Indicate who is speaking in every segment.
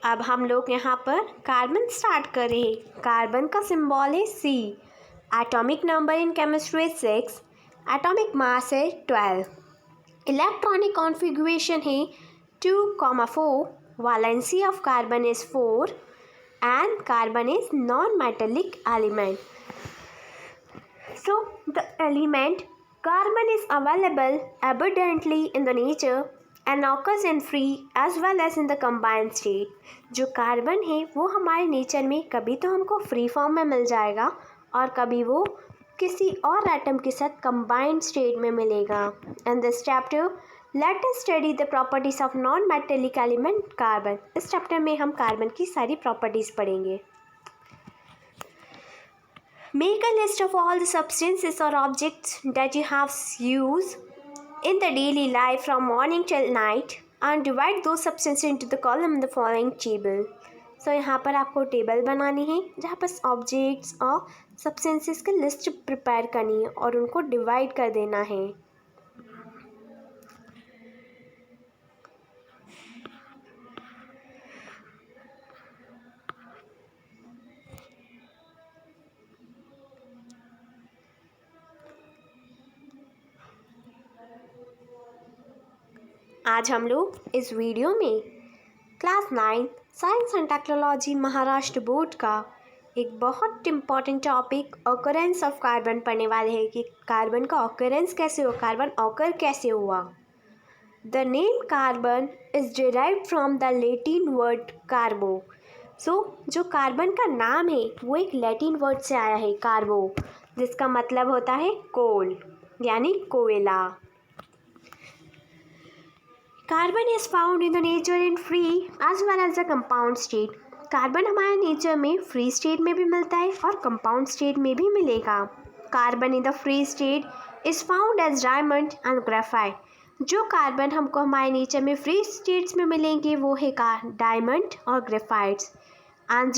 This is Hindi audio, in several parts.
Speaker 1: अब हम लोग यहाँ पर कार्बन स्टार्ट कर रहे हैं। कार्बन का सिंबल है C, atomic number in chemistry है 6, एटॉमिक मास है 12, इलेक्ट्रॉनिक कॉन्फ़िगरेशन है 2,4, valency of carbon is 4 and carbon is non-metallic element. So the element carbon is available abundantly in the nature and occurs in free as well as in the combined state. जो कार्बन है वो हमारे नेचर में कभी तो हमको फ्री फॉर्म में मिल जाएगा और कभी वो किसी और एटम के साथ कंबाइंड स्टेट में मिलेगा. In this chapter let us study the properties of non-metallic element carbon. इस चैप्टर में हम कार्बन की सारी प्रॉपर्टीज पढ़ेंगे. Make a list of all the substances or objects that you have used in the daily life from morning till night and divide those substances into the column in the following table. So यहाँ पर आपको टेबल बनानी है जहाँ पर ऑब्जेक्ट्स और सब्सटेंसेस की लिस्ट प्रिपेयर करनी है और उनको डिवाइड कर देना है. आज हम लोग इस वीडियो में class 9 science and technology Maharashtra board का एक बहुत important topic occurrence of carbon पढ़ने वाले हैं कि कार्बन का ऑकरेंस कैसे हुआ, कार्बन ऑकर कैसे हुआ. The name carbon is derived from the Latin word carbo. So जो कार्बन का नाम है वो एक लैटिन वर्ड से आया है कार्बो, जिसका मतलब होता है कोल यानी कोयला. Carbon is found in the nature in free as well as the compound state. Carbon हमारे नेचर में फ्री स्टेट में भी मिलता है और कंपाउंड स्टेट में भी मिलेगा. Carbon in the free state is found as diamond and graphite. जो कार्बन हमको हमारे नेचर में फ्री स्टेट्स में मिलेंगे वो है डायमंड और graphites. And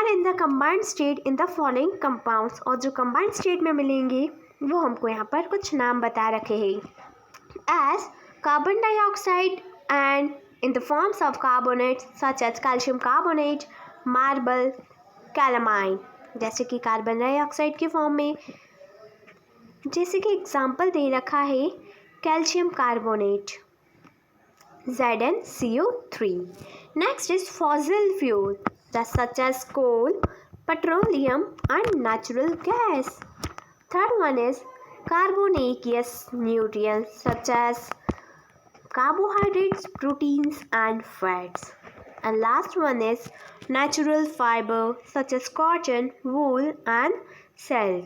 Speaker 1: in the combined state in the following compounds. और जो कंबाइंड स्टेट में मिलेंगे वो हमको यहाँ पर कुछ नाम बता रखे हैं as carbon dioxide and in the forms of carbonates such as calcium carbonate, marble, calamine. जैसे कि कार्बन डाइऑक्साइड के फॉर्म में, जैसे कि एग्जाम्पल दे रखा है calcium carbonate ZnCO3. Next is fossil fuel such as coal, petroleum and natural gas. Third one is carbonaceous nutrients such as carbohydrates, proteins and fats. And last one is natural fiber such as cotton, wool and silk.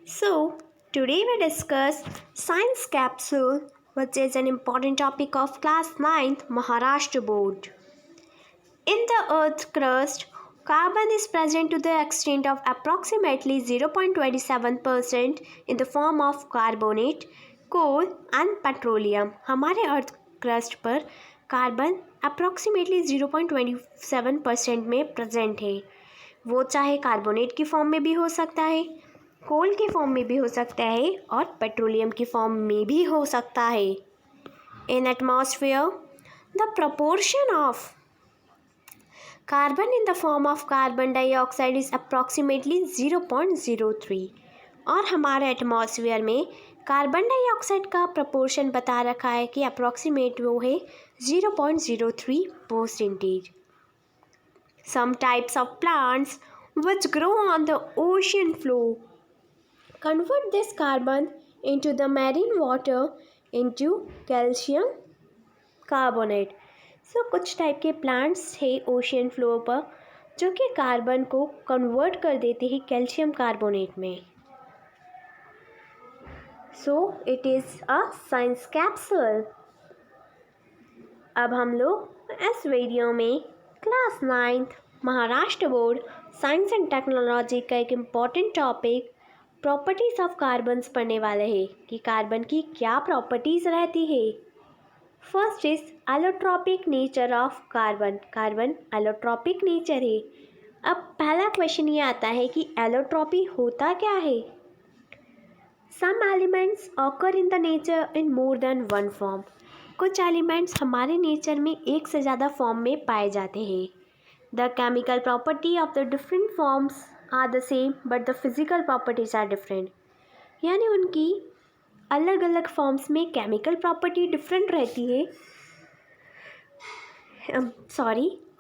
Speaker 1: So today we discuss science capsule, which is an important topic of class 9th Maharashtra board. In the Earth's crust, carbon is present to the extent of approximately 0.27% in the form of carbonate, coal and petroleum. हमारे अर्थ क्रस्ट पर कार्बन अप्रॉक्सीमेटली 0.27% में प्रेजेंट है. वो चाहे कार्बोनेट की फॉर्म में भी हो सकता है, कोल की फॉर्म में भी हो सकता है और पेट्रोलियम की फॉर्म में भी हो सकता है. इन atmosphere the proportion of carbon in the form of carbon dioxide is approximately 0.03. और हमारे एटमॉस्फेयर में कार्बन डाइऑक्साइड का प्रपोर्शन बता रखा है कि अप्रॉक्सीमेट वो है 0.03%. Some types of plants which grow on the ocean floor convert this carbon into the marine water into calcium carbonate. कुछ टाइप के प्लांट्स है ओशियन फ्लोर पर जो कि कार्बन को कन्वर्ट कर देते हैं कैल्शियम कार्बोनेट में. So it is a science capsule. अब हम लोग इस वीडियो में class 9th Maharashtra board science and technology का एक important topic properties of carbons पढ़ने वाले हैं कि कार्बन की क्या प्रॉपर्टीज़ रहती है. First is allotropic nature of carbon. Carbon allotropic nature है. अब पहला क्वेश्चन ये आता है कि एलोट्रॉपी होता क्या है. Some elements occur in the nature in more than one form. कुछ एलिमेंट्स हमारे नेचर में एक से ज़्यादा फॉर्म में पाए जाते हैं। The chemical property of the different forms are the same but the physical properties are different. यानी उनकी अलग अलग फॉर्म्स में केमिकल प्रॉपर्टी डिफरेंट रहती है,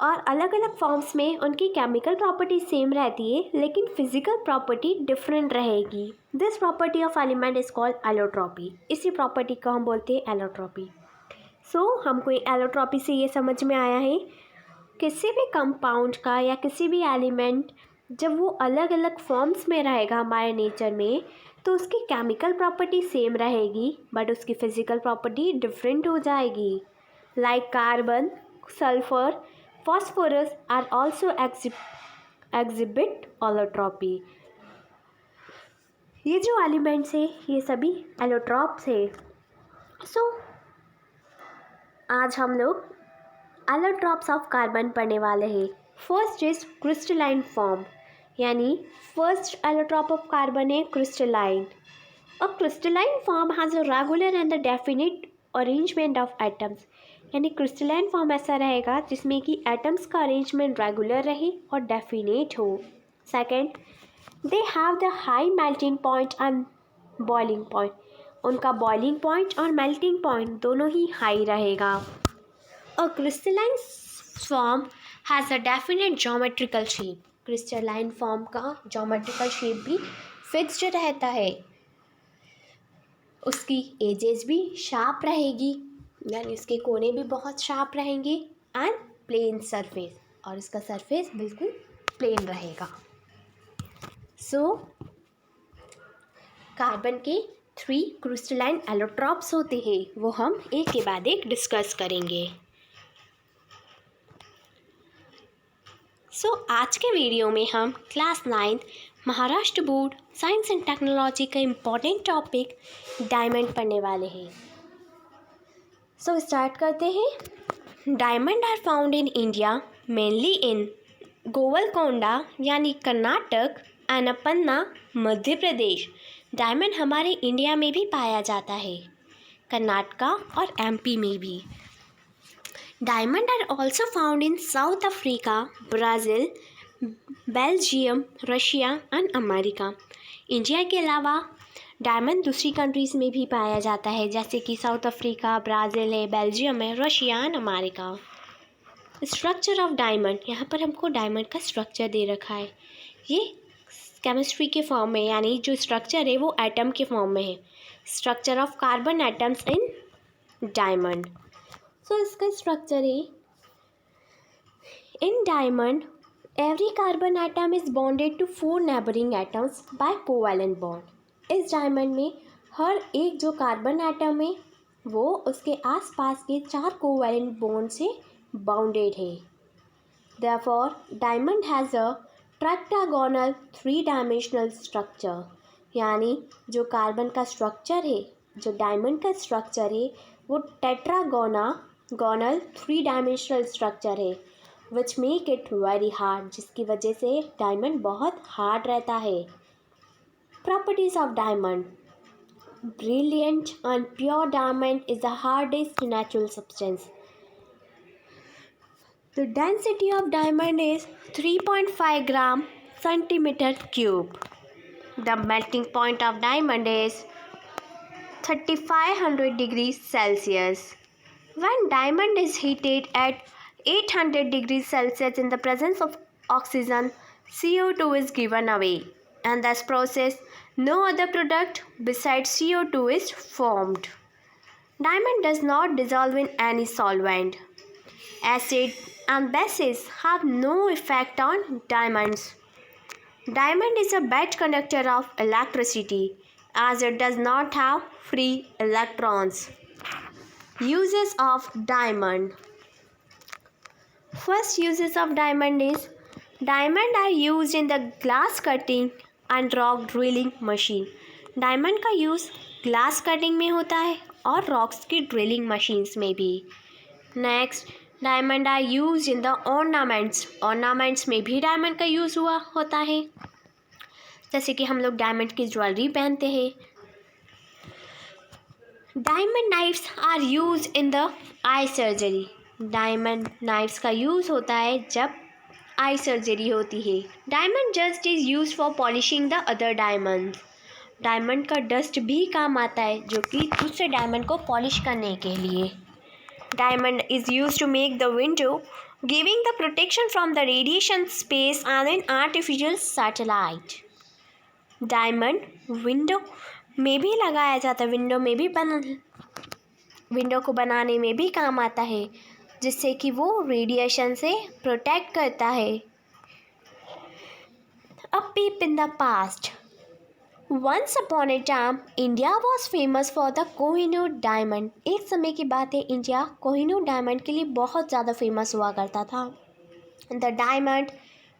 Speaker 1: और अलग अलग फॉर्म्स में उनकी केमिकल प्रॉपर्टी सेम रहती है लेकिन फिजिकल प्रॉपर्टी डिफरेंट रहेगी। This property of element is called allotropy. इसी प्रॉपर्टी को हम बोलते हैं एलोट्रॉपी। हमको एलोट्रॉपी से ये समझ में आया है किसी भी कंपाउंड का या किसी भी एलिमेंट जब वो अलग अलग फॉर्म्स में रहेगा हमारे नेचर में तो उसकी केमिकल प्रॉपर्टी सेम रहेगी बट उसकी फिजिकल प्रॉपर्टी डिफरेंट हो जाएगी। Like carbon, sulphur, phosphorus are also exhibit allotrope। ये जो एलिमेंट्स है ये सभी एलोट्रॉप्स है। आज हम लोग एलोट्रॉप्स ऑफ कार्बन पढ़ने वाले हैं। फर्स्ट इज क्रिस्टलाइन फॉर्म, यानी फर्स्ट एलोट्रॉप ऑफ कार्बन है crystalline. A crystalline form has a regular and the definite arrangement of atoms. यानी क्रिस्टलाइन फॉर्म ऐसा रहेगा जिसमें कि एटम्स का अरेंजमेंट रेगुलर रहे और डेफिनेट हो। Second, they have the high melting point and boiling point. उनका बॉइलिंग पॉइंट और मेल्टिंग पॉइंट दोनों ही हाई रहेगा। अ crystalline form has a definite geometrical shape. Crystalline form का ज्योमेट्रिकल शेप भी फिक्स्ड रहता है। उसकी एजेस भी शार्प रहेगी, यानी उसके कोने भी बहुत शार्प रहेंगे एंड प्लेन सरफेस, और इसका सरफेस बिल्कुल प्लेन रहेगा। कार्बन के 3 क्रिस्टलाइन एलोट्रॉप्स होते हैं, वो हम एक के बाद एक डिस्कस करेंगे। आज के वीडियो में हम class 9 Maharashtra board science and technology का इम्पॉर्टेंट टॉपिक डायमंड पढ़ने वाले हैं। स्टार्ट करते हैं। Diamond are found in India mainly in Golconda यानी कर्नाटक एंड पन्ना मध्य प्रदेश। डायमंड हमारे इंडिया में भी पाया जाता है, कर्नाटका और एमपी में भी। Diamond are also found in South Africa, Brazil, Belgium, Russia and America. India के अलावा डायमंड दूसरी कंट्रीज़ में भी पाया जाता है, जैसे कि साउथ अफ्रीका, ब्राज़ील है, बेल्जियम है, Russia and America. Structure of diamond, यहाँ पर हमको डायमंड का स्ट्रक्चर दे रखा है। ये केमिस्ट्री के फॉर्म में, यानी जो स्ट्रक्चर है वो एटम के फॉर्म में है। Structure of carbon atoms in diamond. इसका स्ट्रक्चर है, in diamond every carbon atom is bonded to 4 neighbouring atoms by covalent bond. इस डायमंड में हर एक जो कार्बन एटम है वो उसके आसपास के 4 कोवैलेंट बॉन्ड से बाउंडेड है। Therefore diamond has a tetragonal 3 dimensional structure. यानी जो कार्बन का स्ट्रक्चर है, जो डायमंड का स्ट्रक्चर है, वो टेट्रागोनल 3 डायमेंशनल स्ट्रक्चर है, which make it very hard, जिसकी वजह से डायमंड बहुत हार्ड रहता है। Properties of diamond, brilliant and pure diamond is the hardest natural substance. The density of diamond is 3.5 gram centimeter cube. The melting point of diamond is 3500 degrees Celsius. When diamond is heated at 800 degrees Celsius in the presence of oxygen, CO2 is given away. And this process, no other product besides CO2 is formed. Diamond does not dissolve in any solvent. Acid and bases have no effect on diamonds. Diamond is a bad conductor of electricity as it does not have free electrons. Uses of diamond. First uses of diamond is, diamond are used in the glass cutting and rock drilling machine. Diamond का यूज़ ग्लास कटिंग में होता है और रॉक्स की ड्रिलिंग मशीन्स में भी। Next, diamond are use in the ornaments. Ornaments में भी डायमंड का यूज़ हुआ होता है, जैसे कि हम लोग डायमंड की ज्वेलरी पहनते हैं, diamond knives are use in the eye surgery. Diamond knives का यूज़ होता है जब आई सर्जरी होती है। Diamond dust is use for polishing the other diamond. Diamond का डस्ट भी काम आता है जो कि दूसरे डायमंड को पॉलिश करने के लिए। Diamond is use to make the window, giving the protection from the radiation space and an artificial satellite. Diamond window में भी लगाया जाता है, विंडो को बनाने में भी काम आता है, जिससे कि वो रेडिएशन से प्रोटेक्ट करता है। A peep in the past. Once upon a time India was famous for the Kohinoor diamond. एक समय की बात है, इंडिया कोहिनूर डायमंड के लिए बहुत ज़्यादा फेमस हुआ करता था। The diamond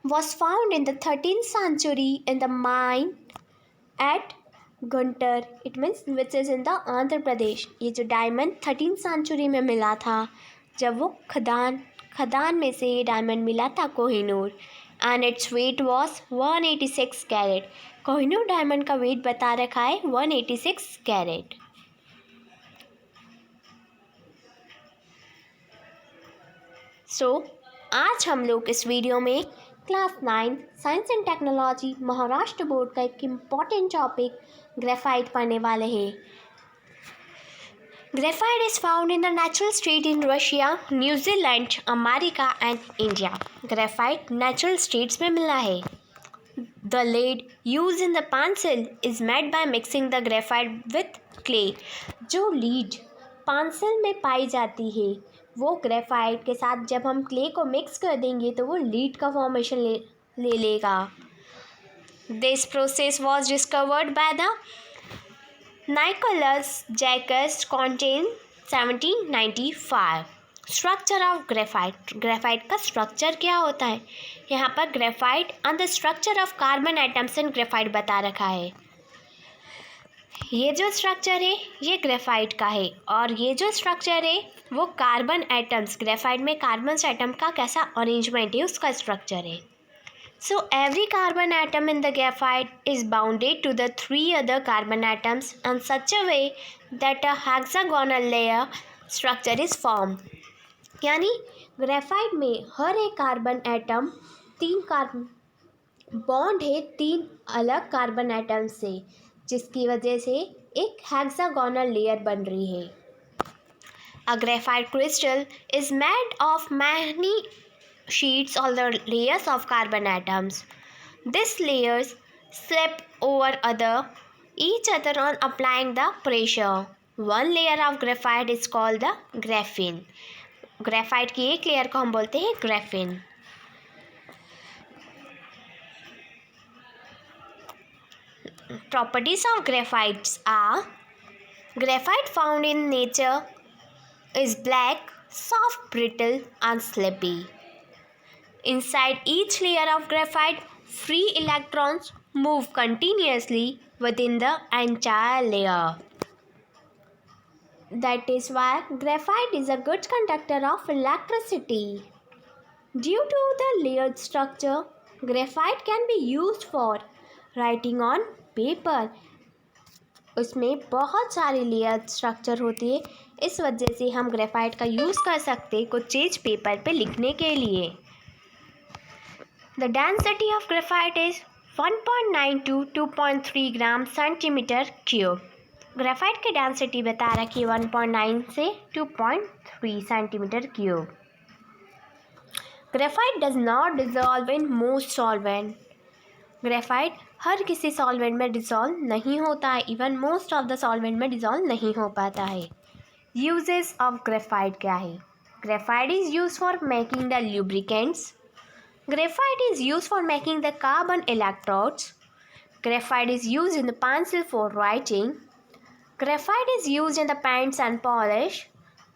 Speaker 1: was found in the 13th century in the mine at Guntur, it means which is in the Andhra Pradesh. ये जो डायमंड 13th century में मिला था, जब वो खदान में से ये डायमंड मिला था Kohinoor, and its weight was 186 carat. Kohinoor diamond का वेट बता रखा है 186 कैरेट। आज हम लोग इस वीडियो में class 9 science and technology Maharashtra board का एक इम्पॉर्टेंट टॉपिक ग्रेफाइट पढ़ने वाले हैं। Graphite is found in the natural state in Russia, New Zealand, America and India. Graphite natural states में मिला है। The lead use in the pencil is made by mixing the graphite with clay. जो लीड पेंसिल में पाई जाती है वो ग्रेफाइट के साथ जब हम क्ले को मिक्स कर देंगे तो वो लीड का फॉर्मेशन ले लेगा। This process was discovered by the Nicolas Jacques Conte 1795। Structure of graphite. Graphite का स्ट्रक्चर क्या होता है? यहाँ पर graphite and the structure of carbon atoms in graphite बता रखा है। ये जो स्ट्रक्चर है ये ग्रेफाइट का है, और ये जो स्ट्रक्चर है वो कार्बन एटम्स, ग्रेफाइट में कार्बन एटम का कैसा अरेंजमेंट है उसका स्ट्रक्चर है। So every carbon atom in the graphite is bounded to the 3 other carbon atoms in such a way that a hexagonal layer structure is formed। यानी ग्रेफाइट में हर एक कार्बन एटम 3 कार्बन बॉन्ड है 3 अलग कार्बन एटम से, जिसकी वजह से एक हेक्सागोनल लेयर बन रही है। A graphite crystal is made of many sheets or the layers of carbon atoms. These layers slip over each other on applying the pressure. One layer of graphite is called the graphene. Graphite की एक लेयर को हम बोलते हैं graphene. Properties of graphites are: graphite found in nature is black, soft, brittle and slippery. Inside each layer of graphite, free electrons move continuously within the entire layer. That is why graphite is a good conductor of electricity. Due to the layered structure, graphite can be used for writing on paper. उसमें बहुत सारी लेयर स्ट्रक्चर होती है, इस वजह से हम ग्रेफाइट का यूज़ कर सकते हैं कुछ चीज़ पेपर पे लिखने के लिए। The density of graphite is 1.9 to 2.3 gram centimetre cube. Graphite की डेंसिटी बता रखी है 1.9 से 2.3 centimetre cube. Graphite does not dissolve in most solvent. Graphite हर किसी सॉल्वेंट में डिसॉल्व नहीं होता है, even most of the solvent में डिसॉल्व नहीं हो पाता है। यूजेस ऑफ ग्रेफाइट क्या है? Graphite is use for making the lubricants. Graphite is used for making the carbon electrodes. Graphite is used in the pencil for writing. Graphite is used in the paints and polish.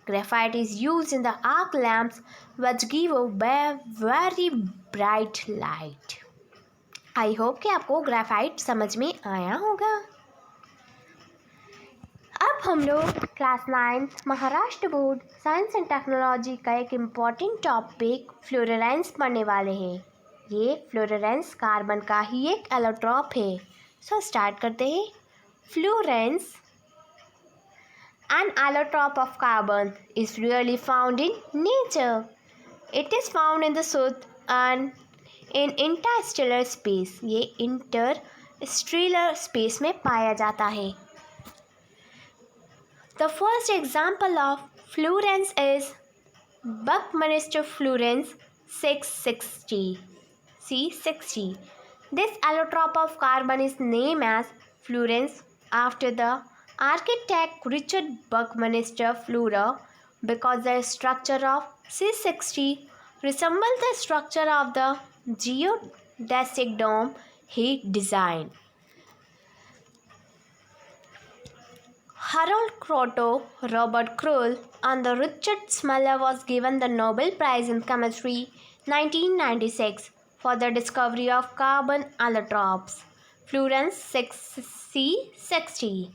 Speaker 1: Graphite is used in the arc lamps which give a very bright light. I hope कि आपको ग्रेफाइट समझ में आया होगा। अब हम लोग class 9 Maharashtra board science and technology का एक इम्पॉर्टेंट टॉपिक फ्लोरेसेंस पढ़ने वाले हैं। ये फ्लोरेसेंस कार्बन का ही एक एलोट्रॉप है। स्टार्ट करते हैं। Fluorescence An allotrope of carbon is rarely found in nature. It is found in the soot and in interstellar space. ये interstellar space में पाया जाता है. The first example of fluorines is Buckminster fluorines 660 C60. This allotrope of carbon is named as fluorines after the architect Richard Buckminster Fuller because the structure of C60 resembles the structure of the geodesic dome he designed. Harold Kroto, Robert Krull, and Richard Smuller was given the Nobel Prize in Chemistry 1996 for the discovery of carbon allotropes. Fluorines C60,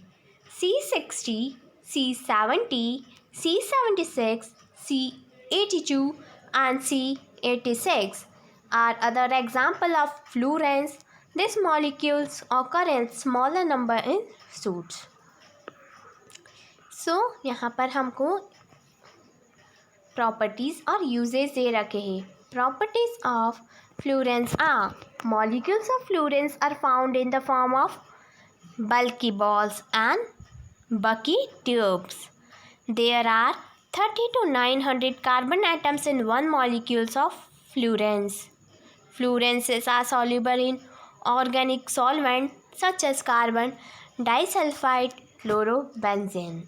Speaker 1: C60, C70, C76, C82, and C86 are other examples of fluorines. These molecules occur in smaller number in soot. यहाँ पर हमको प्रॉपर्टीज़ और यूजेस दे रखे हैं. Properties of fullerenes are molecules of fullerenes are found in the form of bulky balls and bucky tubes. There are 30 to 900 carbon atoms in one molecules of fluorines. Fluorences are soluble in organic solvents such as carbon disulfide, chlorobenzene.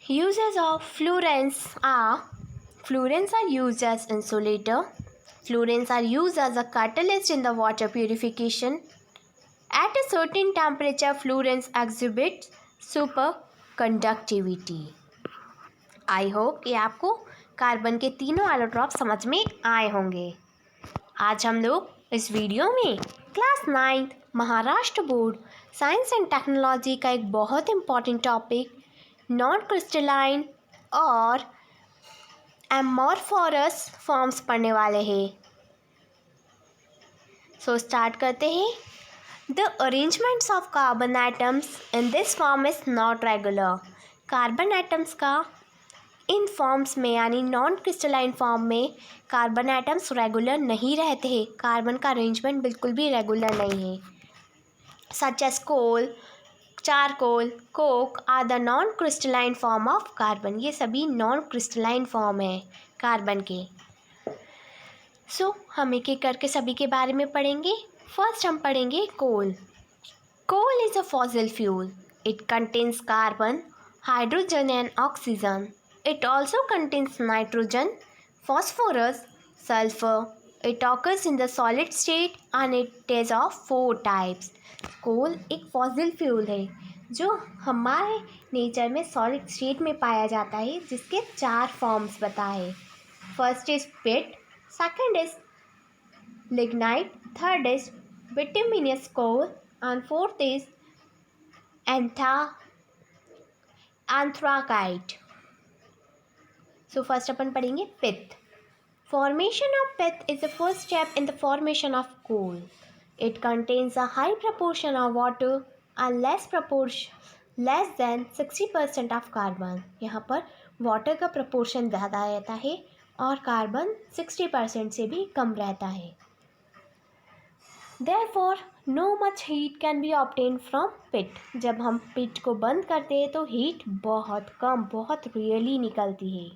Speaker 1: Uses of fluorines are used as insulator. Fluorines are used as a catalyst in the water purification. At a certain temperature, fluorines exhibit superconductivity. I hope कि आपको कार्बन के तीनों एलोट्रॉप समझ में आए होंगे. आज हम लोग इस वीडियो में class 9 Maharashtra board science and technology का एक बहुत इम्पॉर्टेंट टॉपिक नॉन क्रिस्टलाइन और एमॉर्फोरस फॉर्म्स पढ़ने वाले हैं. सो स्टार्ट करते हैं. The arrangements of carbon atoms in this form is not regular. Carbon atoms का इन फॉर्म्स में यानी नॉन क्रिस्टलाइन फॉर्म में कार्बन एटम्स रेगुलर नहीं रहते हैं. कार्बन का अरेंजमेंट बिल्कुल भी रेगुलर नहीं है. Such as coal, charcoal, coke are the non crystalline form of carbon. ये सभी नॉन क्रिस्टलाइन फॉर्म है कार्बन के. सो हम एक एक करके सभी के बारे में पढ़ेंगे. फर्स्ट हम पढ़ेंगे coal. Coal is a fossil fuel. It contains carbon, hydrogen and oxygen. It also contains nitrogen, phosphorus, sulphur. It occurs in the solid state and it is of 4 types. Coal एक फॉसिल फ्यूल है जो हमारे नेचर में सॉलिड स्टेट में पाया जाता है, जिसके 4 फॉर्म्स बताए. First is peat, second is lignite, third is bituminous coal, and fourth is anthracite. So first अपन पढ़ेंगे pith. Formation of pith is the first step in the formation of coal. It contains a high proportion of water and less than 60% of carbon. यहाँ पर वाटर का proportion ज़्यादा रहता है और कार्बन 60% से भी कम रहता है. Therefore, no much heat can be obtained from pit. जब हम पिट को बंद करते हैं तो हीट बहुत कम, बहुत रेयरली निकलती है.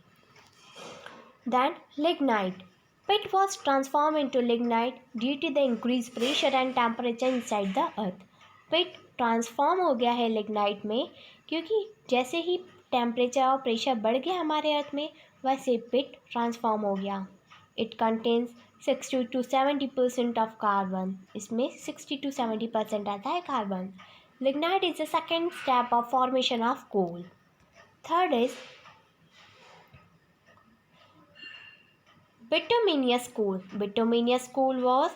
Speaker 1: Then lignite. Pit was transformed into lignite due to the increased pressure and temperature inside the earth. Pit transform हो गया है लिग्नाइट में क्योंकि जैसे ही टेम्परेचर और प्रेशर बढ़ गया हमारे अर्थ में, वैसे पिट ट्रांसफॉर्म हो गया. It contains 60 to 70% of carbon. इसमें 60 to 70% आता है carbon. Lignite is the second step of formation of coal. Third is bituminous coal. Bituminous coal was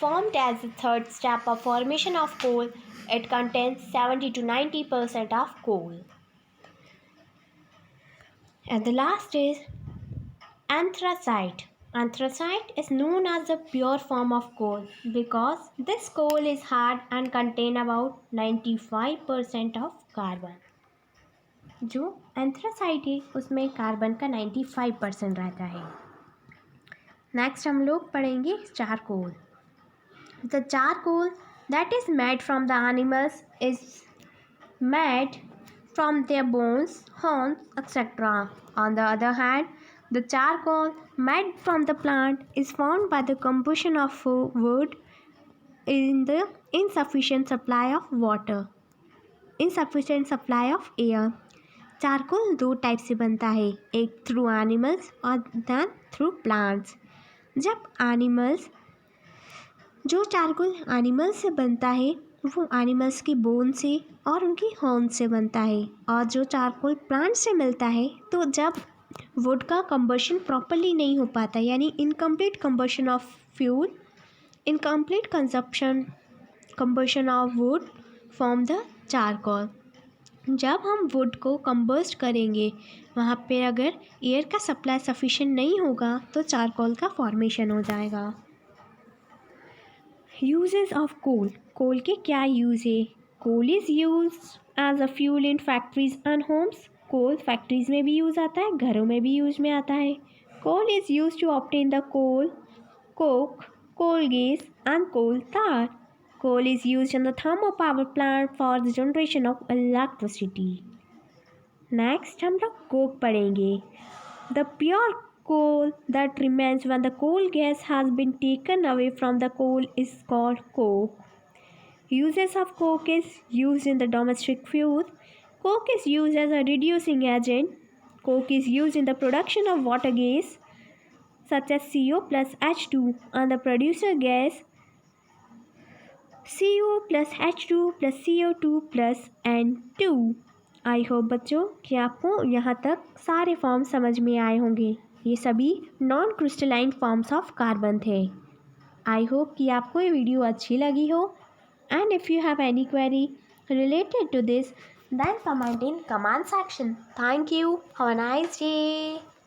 Speaker 1: formed as the third step of formation of coal. It contains 70 to 90% of coal. And the last is anthracite. Anthracite is known as the pure form of coal because this coal is hard and contain about 95% of carbon. जो एंथ्रासाइट है उसमें कार्बन का 95% रहता है। नेक्स्ट हम लोग पढ़ेंगे charcoal. The charcoal that is made from the animals is made from their bones, horns, etc. On the other hand, the charcoal made from the plant is formed by the combustion of wood in the insufficient supply of water, insufficient supply of air. Charcoal दो टाइप से बनता है, एक थ्रू एनिमल्स और देन थ्रू प्लांट्स। जब एनिमल्स जो चारकोल एनिमल्स से बनता है वो एनिमल्स की बोन से और उनकी हॉर्न से बनता है, और जो चारकोल प्लांट से मिलता है तो जब वुड का कंबशन प्रॉपरली नहीं हो पाता, यानी incomplete combustion of fuel, incomplete combustion of would form the charcoal. जब हम वुड को कंबस्ट करेंगे वहाँ पे अगर एयर का सप्लाई सफिशिएंट नहीं होगा तो चारकोल का फॉर्मेशन हो जाएगा। Uses of coal. कोल के क्या यूज़ है? Coal is use as a fuel in factories and homes. Coal factories में भी यूज़ आता है, घरों में भी यूज में आता है। Coal is use to obtain the coal, coke, coal gas and coal tar. Coal is used in the thermal power plant for the generation of electricity. Next हम लोग coke पढ़ेंगे. The pure coal that remains when the coal gas has been taken away from the coal is called coke. Uses of coke is used in the domestic fuel. Coke is used as a reducing agent. Coke is used in the production of water gas such as CO plus H2 and the producer gas CO plus H2 plus CO2 plus N2. I hope बच्चों कि आपको यहाँ तक सारे फॉर्म समझ में आए होंगे। ये सभी non crystalline forms of carbon थे। आई होप कि आपको ये वीडियो अच्छी लगी हो, and if you have any query related to this then comment in comment section. Thank you. Have a nice day.